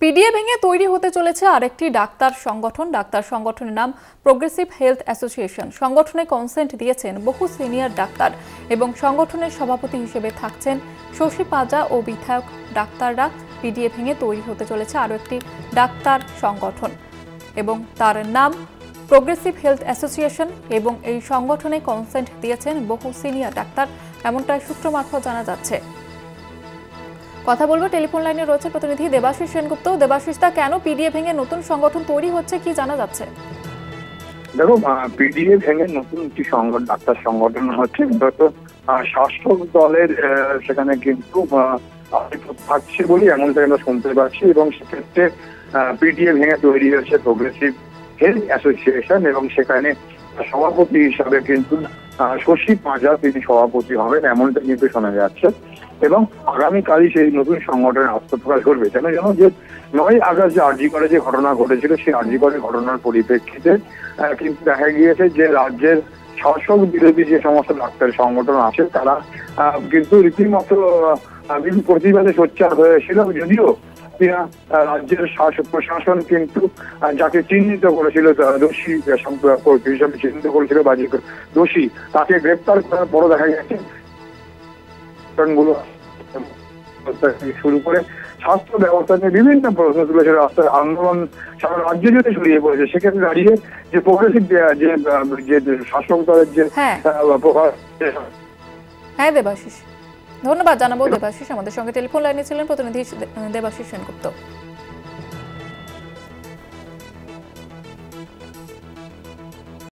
PDA ভেঙে তৈরি হতে চলেছে আরেকটি ডাক্তার সংগঠনের নাম প্রোগ্রেসিভ হেলথ অ্যাসোসিয়েশন। সংগঠনে কনসেন্ট দিয়েছেন বহু সিনিয়র ডাক্তার এবং সংগঠনের সভাপতি হিসেবে থাকছেন শশী পাজা ও বিধায়ক ডাক্তাররা। পিডিএ ভেঙে তৈরি হতে চলেছে আরও একটি ডাক্তার সংগঠন এবং তার নাম প্রোগ্রেসিভ হেলথ অ্যাসোসিয়েশন এবং এই সংগঠনে কনসেন্ট দিয়েছেন বহু সিনিয়র ডাক্তার, এমনটাই সূত্র মারফত জানা যাচ্ছে। কথা বলবো, টেলিফোন লাইনে রয়েছে প্রতিনিধি দেবাশিস সেনগুপ্ত। দেবাশিস দা, কেন পিডিএ ভেঙে নতুন সংগঠন তৈরি হচ্ছে, কি জানা যাচ্ছে? দেখো, পিডিএ ভেঙে নতুন একটি ডাক্তার সংগঠন হচ্ছে। শাসক দলের সেখানে কিন্তু থাকছে বলে এমনটা আমরা শুনতে পাচ্ছি এবং সেক্ষেত্রে পিডিএ ভেঙে তৈরি হয়েছে প্রোগ্রেসিভ হেলথ অ্যাসোসিয়েশন এবং সেখানে সভাপতি হিসাবে কিন্তু শশী পাজা তিনি সভাপতি হবেন, এমনটা কিন্তু শোনা যাচ্ছে। এবং আগামীকালই সেই নতুন সংগঠনের আত্মপ্রকাশ করবে। জানো যে 9 আগস্ট যে আরজি করে যে ঘটনা ঘটেছিল, সেই আরজি করে ঘটনার পরিপ্রেক্ষিতে কিন্তু দেখা গিয়েছে যে রাজ্যের শাসক বিরোধী যে সমস্ত ডাক্তার সংগঠন আছে তারা কিন্তু রীতিমতো প্রতিবাদে সোচ্চার হয়েছিল। যদিও রাজ্যের প্রশাসন কিন্তু যাকে চিহ্নিত করেছিল দোষী হিসাবে চিহ্নিত করেছিল বা দোষী, তাকে গ্রেপ্তার করার পরও দেখা গেছে শুরু করে স্বাস্থ্য ব্যবস্থা নিয়ে বিভিন্ন প্রশ্ন তুলেছে। রাস্তায় আন্দোলন সারা রাজ্যে যদি ছড়িয়ে পড়েছে, সেক্ষেত্রে দাঁড়িয়ে যে প্রোগ্রেসিভ যে শাসক দলের যে প্রভাব। হ্যাঁ দেবাশিস, ধন্যবাদ জানাবো। দেবাশিস আমাদের সঙ্গে টেলিফোন লাইনে ছিলেন প্রতিনিধি দেবাশিস সেনগুপ্ত।